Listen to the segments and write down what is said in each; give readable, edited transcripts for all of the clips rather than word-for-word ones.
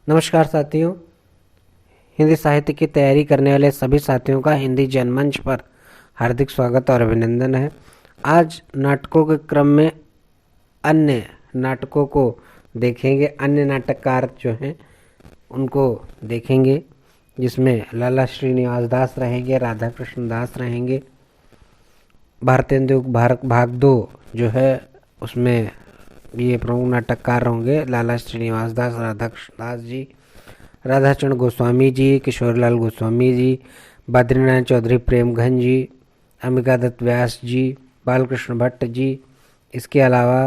नमस्कार साथियों। हिंदी साहित्य की तैयारी करने वाले सभी साथियों का हिंदी जनमंच पर हार्दिक स्वागत और अभिनंदन है। आज नाटकों के क्रम में अन्य नाटकों को देखेंगे, अन्य नाटककार जो हैं उनको देखेंगे, जिसमें लाला श्रीनिवास दास रहेंगे, राधा कृष्ण दास रहेंगे। भारतेंदु भाग 2 जो है उसमें ये प्रमुख नाटककार होंगे लाला श्रीनिवास दास, राधा कृष्ण दास जी, राधाचरण गोस्वामी जी, किशोरलाल गोस्वामी जी, बद्रीनारायण चौधरी प्रेमघन जी, अंबिका दत्त व्यास जी, बालकृष्ण भट्ट जी, इसके अलावा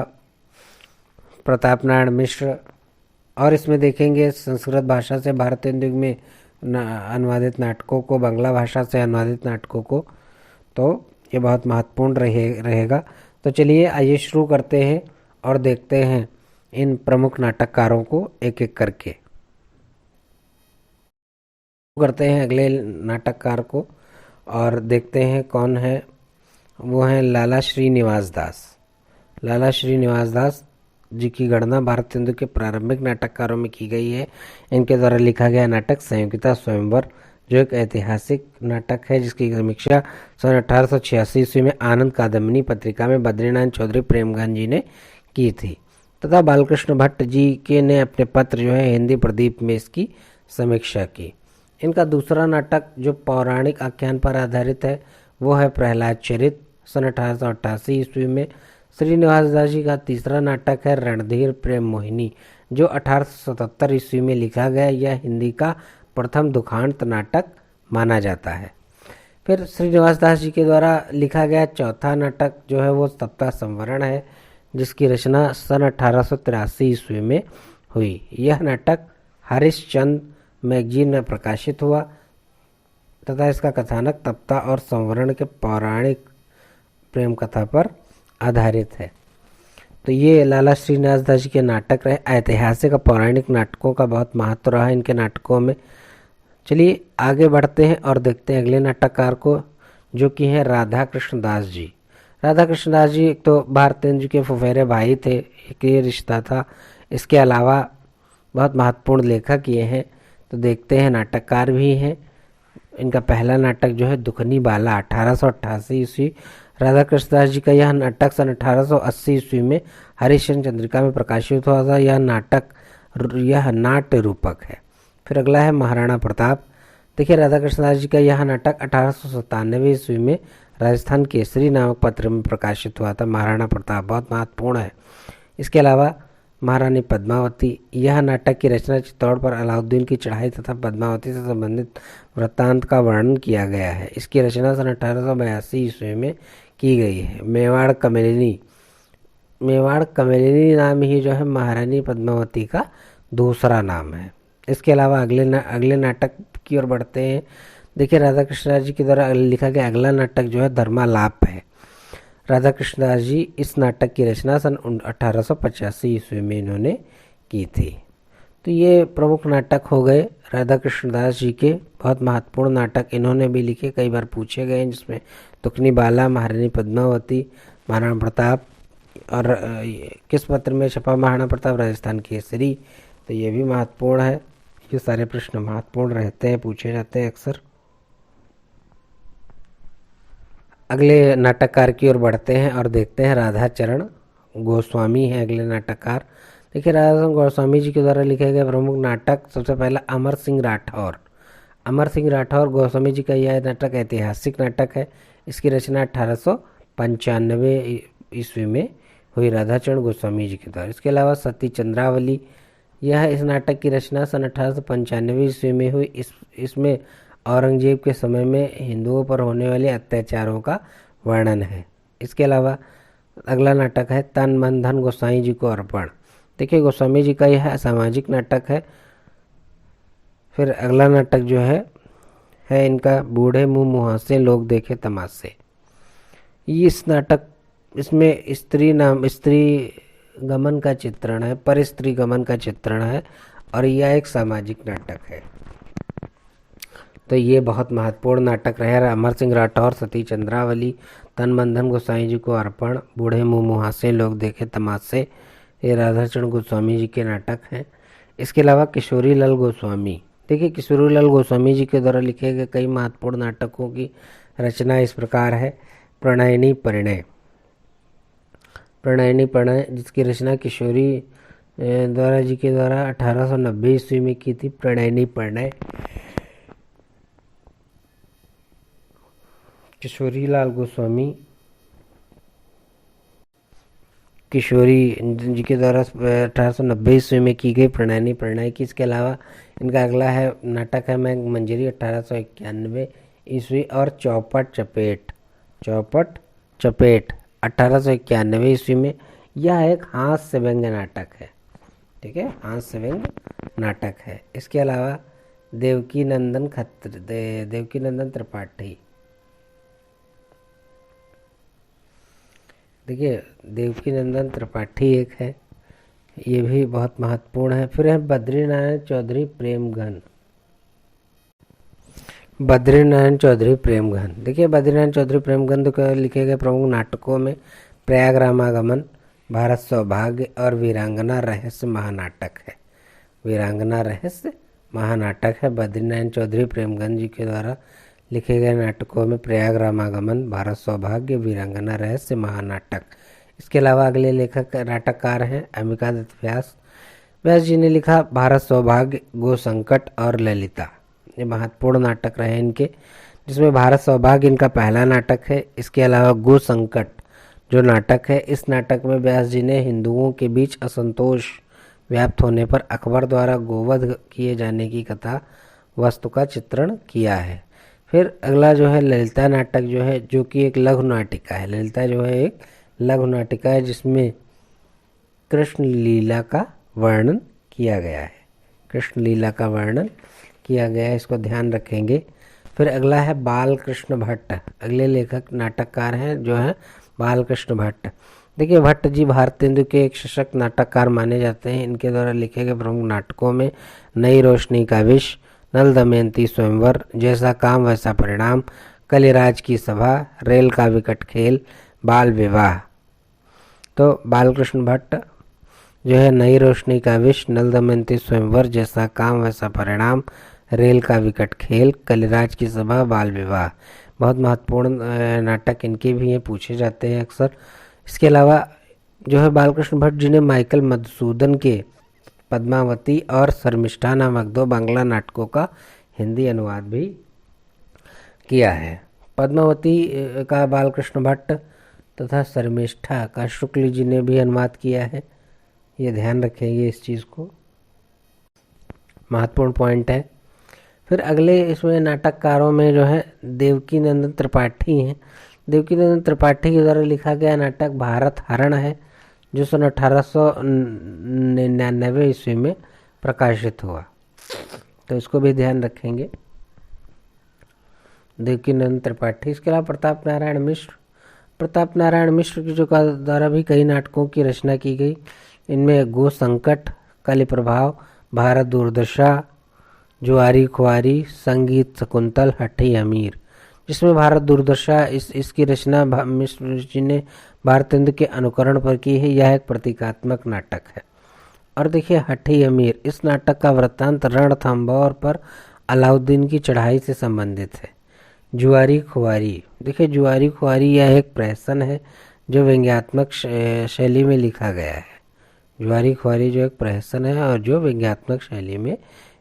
प्रताप नारायण मिश्र। और इसमें देखेंगे संस्कृत भाषा से भारतेंदु में अनुवादित नाटकों को, बांग्ला भाषा से अनुवादित नाटकों को। तो ये बहुत महत्वपूर्ण रहेगा। तो चलिए आइए शुरू करते हैं और देखते हैं इन प्रमुख नाटककारों को एक एक करके। करते हैं अगले नाटककार को और देखते हैं कौन है। वो हैं लाला श्रीनिवास दास। लाला श्रीनिवास दास जी की गणना भारतेंदु के प्रारंभिक नाटककारों में की गई है। इनके द्वारा लिखा गया नाटक संयोगिता स्वयंवर, जो एक ऐतिहासिक नाटक है जिसकी समीक्षा सन 1886 ईस्वी में आनंद कादम्बिनी पत्रिका में बद्रीनारायण चौधरी प्रेमघन जी ने की थी, तथा बालकृष्ण भट्ट जी के ने अपने पत्र जो है हिंदी प्रदीप में इसकी समीक्षा की। इनका दूसरा नाटक जो पौराणिक आख्यान पर आधारित है वो है प्रहलाद चरित, सन 1888 ईस्वी में। श्रीनिवास दास जी का तीसरा नाटक है रणधीर प्रेम मोहिनी, जो 1877 ईस्वी में लिखा गया। यह हिंदी का प्रथम दुखांत नाटक माना जाता है। फिर श्रीनिवास दास जी के द्वारा लिखा गया चौथा नाटक जो है वो सप्ताह संवरण है, जिसकी रचना सन 1883 ईस्वी में हुई। यह नाटक हरिश्चंद्र मैगजीन में प्रकाशित हुआ तथा इसका कथानक तप्ता और संवरण के पौराणिक प्रेम कथा पर आधारित है। तो ये लाला श्रीनिवास दास जी के नाटक रहे। ऐतिहासिक और पौराणिक नाटकों का बहुत महत्व रहा इनके नाटकों में। चलिए आगे बढ़ते हैं और देखते हैं अगले नाटककार को, जो कि हैं राधा कृष्ण दास जी। राधा कृष्ण दास जी एक तो भारतेंदु के फुफेरे भाई थे, एक ये रिश्ता था। इसके अलावा बहुत महत्वपूर्ण लेखक ये हैं। तो देखते हैं, नाटककार भी हैं। इनका पहला नाटक जो है दुखनी बाला 1888 ईस्वी। राधा कृष्ण दास जी का यह नाटक सन 1880 ईस्वी में हरिश्चंद्र चंद्रिका में प्रकाशित हुआ था। यह नाट्य रूपक है। फिर अगला है महाराणा प्रताप। देखिए, राधा कृष्ण दास जी का यह नाटक 1897 ईस्वी में राजस्थान केसरी नामक पत्र में प्रकाशित हुआ था। महाराणा प्रताप बहुत महत्वपूर्ण है। इसके अलावा महारानी पद्मावती, यह नाटक की रचना चित्तौड़ पर अलाउद्दीन की चढ़ाई तथा पद्मावती से संबंधित वृत्तांत का वर्णन किया गया है। इसकी रचना सन 1882 ईस्वी में की गई है। मेवाड़ कमलिनी नाम ही जो है महारानी पद्मावती का दूसरा नाम है। इसके अलावा अगले नाटक की ओर बढ़ते हैं। देखिए, राधा कृष्ण जी के द्वारा लिखा गया अगला नाटक जो है धर्मालाप है। राधा कृष्ण दास जी इस नाटक की रचना सन 1885 ईस्वी में इन्होंने की थी। तो ये प्रमुख नाटक हो गए राधा कृष्ण दास जी के। बहुत महत्वपूर्ण नाटक इन्होंने भी लिखे, कई बार पूछे गए हैं, जिसमें दुखनी बाला, महारानी पद्मावती, महाराणा प्रताप। और किस पत्र में छपा महाराणा प्रताप? राजस्थान केसरी। तो ये भी महत्वपूर्ण है। ये सारे प्रश्न महत्वपूर्ण रहते हैं, पूछे जाते हैं अक्सर। अगले नाटककार की ओर बढ़ते हैं और देखते हैं राधाचरण गोस्वामी है अगले नाटककार। देखिए, राधाचरण गोस्वामी जी के द्वारा लिखे गए प्रमुख नाटक सबसे पहला अमर सिंह राठौर। अमर सिंह राठौर गोस्वामी जी का यह नाटक ऐतिहासिक नाटक है। इसकी रचना 1895 ईस्वी में हुई राधाचरण गोस्वामी जी के द्वारा। इसके अलावा सती चंद्रावली, यह इस नाटक की रचना सन 1895 ईस्वी में हुई। इसमें औरंगजेब के समय में हिंदुओं पर होने वाले अत्याचारों का वर्णन है। इसके अलावा अगला नाटक है तन मन धन गोसाई जी को अर्पण। देखिए, गोस्वामी जी का यह सामाजिक नाटक है। फिर अगला नाटक जो है इनका बूढ़े मुंह मुहासे लोग देखे तमाशे। इसमें स्त्री गमन का चित्रण है, पर स्त्री गमन का चित्रण है, और यह एक सामाजिक नाटक है। तो ये बहुत महत्वपूर्ण नाटक रहे। अमर सिंह राठौर, सती चंद्रावली, तन मन धन गोसाई जी को अर्पण, बूढ़े मुंह मुहासे लोग देखे तमाशे, ये राधाचरण गोस्वामी जी के नाटक हैं। इसके अलावा किशोरी लाल गोस्वामी, देखिए किशोरी लाल गोस्वामी जी के द्वारा लिखे गए कई महत्वपूर्ण नाटकों की रचना इस प्रकार है। प्रणयिनी परिणय, प्रणयिनी परिणय जिसकी रचना किशोरी द्वारा जी के द्वारा 1890 ईस्वी में की थी। प्रणयिनी परिणय किशोरी लाल गोस्वामी, किशोरी जी के द्वारा 1890 ईस्वी में की गई प्रणयिनी परिणय की। इसके अलावा इनका अगला है नाटक है मैं मंजरी 1891 ईस्वी, और चौपट चपेट, चौपट चपेट 1891 ईस्वी में। यह एक हास्य व्यंग्य नाटक है, ठीक है, हास्य व्यंग्य नाटक है। इसके अलावा देवकी नंदन देवकी नंदन त्रिपाठी, देखिए देवकी नंदन त्रिपाठी एक है, ये भी बहुत महत्वपूर्ण है। फिर है बद्रीनारायण चौधरी प्रेमघन, बद्रीनारायण चौधरी प्रेमघन, देखिए बद्रीनारायण चौधरी प्रेमघन को लिखे गए प्रमुख नाटकों में प्रयाग रामागमन, भारत सौभाग्य और वीरांगना रहस्य महानाटक है। वीरांगना रहस्य महानाटक है बद्रीनारायण चौधरी प्रेमघन जी के द्वारा लिखे गए नाटकों में प्रयाग रामागमन, भारत सौभाग्य, वीरांगना रहस्य महानाटक। इसके अलावा अगले लेखक नाटककार हैं अम्बिका दत्त व्यास। व्यास जी ने लिखा भारत सौभाग्य, गो संकट और ललिता, ये महत्वपूर्ण नाटक रहे इनके, जिसमें भारत सौभाग्य इनका पहला नाटक है। इसके अलावा गो संकट जो नाटक है, इस नाटक में व्यास जी ने हिंदुओं के बीच असंतोष व्याप्त होने पर अकबर द्वारा गोवध किए जाने की कथा वस्तु का चित्रण किया है। फिर अगला जो है ललिता नाटक जो है, जो कि एक लघु नाटिका है। ललिता जो है एक लघु नाटिका है जिसमें कृष्ण लीला का वर्णन किया गया है, कृष्ण लीला का वर्णन किया गया है, इसको ध्यान रखेंगे। फिर अगला है बालकृष्ण भट्ट, अगले लेखक नाटककार हैं जो है बालकृष्ण भट्ट। देखिए भट्ट जी भारतेंदु के एक सशक्त नाटककार माने जाते हैं। इनके द्वारा लिखे गए प्रमुख नाटकों में नई रोशनी का विष, नल दमयंती स्वयंवर, जैसा काम वैसा परिणाम, कलिराज की सभा, रेल का विकट खेल, बाल विवाह। तो बालकृष्ण भट्ट जो है नई रोशनी का विष, नल दमयंती स्वयंवर, जैसा काम वैसा परिणाम, रेल का विकट खेल, कलिराज की सभा, बाल विवाह, बहुत महत्वपूर्ण नाटक इनके भी ये पूछे जाते हैं अक्सर। इसके अलावा जो है बालकृष्ण भट्ट जी ने माइकल मधुसूदन के पद्मावती और शर्मिष्ठा नामक 2 बांग्ला नाटकों का हिंदी अनुवाद भी किया है। पद्मावती का बालकृष्ण भट्ट तथा शर्मिष्ठा का शुक्ल जी ने भी अनुवाद किया है, ये ध्यान रखेंगे इस चीज़ को, महत्वपूर्ण पॉइंट है। फिर अगले इसमें नाटककारों में जो है देवकी नंदन त्रिपाठी हैं। देवकी नंदन त्रिपाठी के द्वारा लिखा गया नाटक भारत हरण है, जो सन 1899 ईस्वी में प्रकाशित हुआ, तो इसको भी ध्यान रखेंगे, देवकी नंदन त्रिपाठी। इसके अलावा प्रताप नारायण मिश्र, प्रताप नारायण मिश्र की जो द्वारा भी कई नाटकों की रचना की गई। इनमें गो संकट, कलि प्रभाव, भारत दुर्दशा, जुआरी खुआरी, संगीत शकुंतल, हठी अमीर, जिसमें भारत दुर्दशा इसकी रचना मिश्र जी ने भारतेंदु के अनुकरण पर की है। यह एक प्रतीकात्मक नाटक है। और देखिए हठी अमीर, इस नाटक का वृत्तांत रणथंभौर पर अलाउद्दीन की चढ़ाई से संबंधित है। जुआरी खुआरी, देखिए जुआरी खुआरी यह एक प्रहसन है जो व्यंग्यात्मक शैली में लिखा गया है। जुआरी खुआरी जो एक प्रहसन है और जो व्यंग्यात्मक शैली में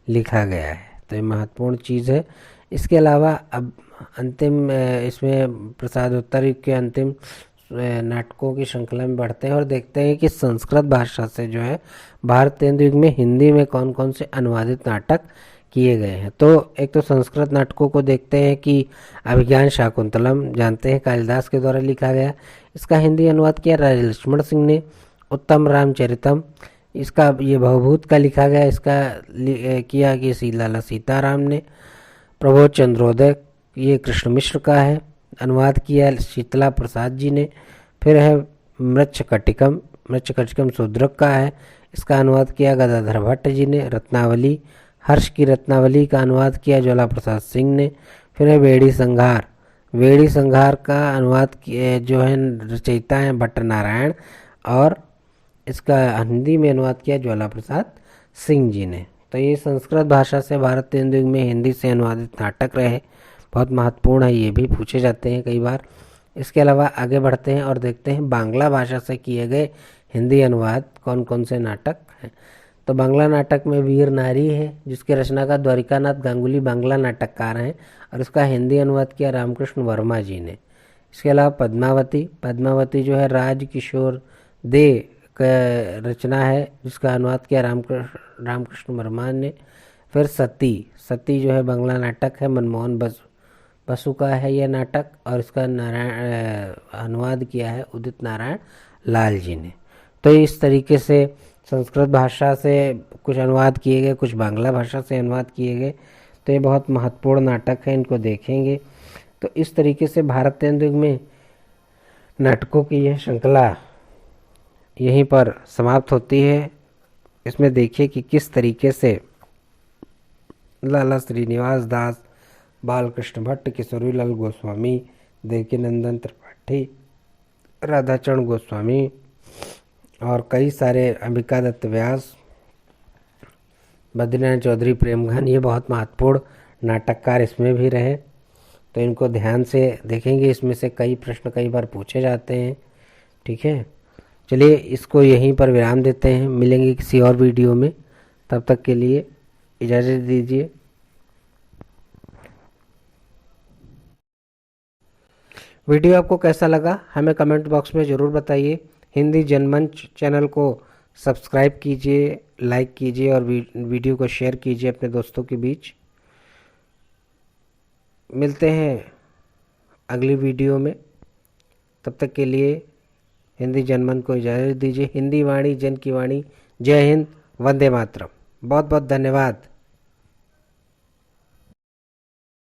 लिखा गया है, तो ये महत्वपूर्ण चीज़ है। इसके अलावा अब अंतिम इसमें प्रसादोत्तर युग के अंतिम नाटकों की श्रृंखला में बढ़ते हैं और देखते हैं कि संस्कृत भाषा से जो है भारतेंदु युग में हिंदी में कौन कौन से अनुवादित नाटक किए गए हैं। तो एक तो संस्कृत नाटकों को देखते हैं कि अभिज्ञान शाकुंतलम जानते हैं कालिदास के द्वारा लिखा गया, इसका हिंदी अनुवाद किया राजा लक्ष्मण सिंह ने। उत्तम रामचरितम, इसका ये भवभूत का लिखा गया, इसका किया कि लाला सीताराम ने। प्रबोध चंद्रोदय, ये कृष्ण मिश्र का है, अनुवाद किया शीतला प्रसाद जी ने। फिर है मृच्छकटिकम, मृच्छकटिकम शूद्रक का है, इसका अनुवाद किया गदाधर भट्ट जी ने। रत्नावली, हर्ष की रत्नावली का अनुवाद किया ज्वाला प्रसाद सिंह ने। फिर है वेड़ी संघार, वेड़ी संघार का अनुवाद जो है रचयिता हैं भट्ट नारायण और इसका हिंदी में अनुवाद किया ज्वाला प्रसाद सिंह जी ने। तो ये संस्कृत भाषा से भारतीय हिंदू युग में हिंदी से अनुवादित नाटक रहे, बहुत महत्वपूर्ण है, ये भी पूछे जाते हैं कई बार। इसके अलावा आगे बढ़ते हैं और देखते हैं बांग्ला भाषा से किए गए हिंदी अनुवाद कौन कौन से नाटक हैं। तो बांग्ला नाटक में वीर नारी है, जिसके रचनाकार द्वारिकानाथ गांगुली बांग्ला नाटककार हैं और इसका हिंदी अनुवाद किया रामकृष्ण वर्मा जी ने। इसके अलावा पद्मावती, पद्मावती जो है राज किशोर दे का रचना है, जिसका अनुवाद किया रामकृष्ण वर्मा ने। फिर सती, सती जो है बांग्ला नाटक है, मनमोहन बसु का है यह नाटक और इसका अनुवाद किया है उदित नारायण लाल जी ने। तो इस तरीके से संस्कृत भाषा से कुछ अनुवाद किए गए, कुछ बांग्ला भाषा से अनुवाद किए गए। तो ये बहुत महत्वपूर्ण नाटक है, इनको देखेंगे। तो इस तरीके से भारतीय हिंदू युग में नाटकों की यह श्रृंखला यहीं पर समाप्त होती है। इसमें देखिए कि किस तरीके से लाला श्रीनिवास दास, बालकृष्ण भट्ट, किशोरीलाल गोस्वामी, देवकीनंदन त्रिपाठी, राधाचरण गोस्वामी और कई सारे अंबिका दत्त व्यास, बद्रीनारायण चौधरी, प्रेमघन, ये बहुत महत्वपूर्ण नाटककार इसमें भी रहे। तो इनको ध्यान से देखेंगे, इसमें से कई प्रश्न कई बार पूछे जाते हैं। ठीक है, चलिए इसको यहीं पर विराम देते हैं, मिलेंगे किसी और वीडियो में। तब तक के लिए इजाज़त दीजिए। वीडियो आपको कैसा लगा हमें कमेंट बॉक्स में ज़रूर बताइए। हिंदी जनमंच चैनल को सब्सक्राइब कीजिए, लाइक कीजिए और वीडियो को शेयर कीजिए अपने दोस्तों के बीच। मिलते हैं अगली वीडियो में, तब तक के लिए हिंदी जनमन को इजाज़त दीजिए। हिंदी वाणी जन की वाणी। जय हिंद, वंदे मातरम। बहुत बहुत धन्यवाद।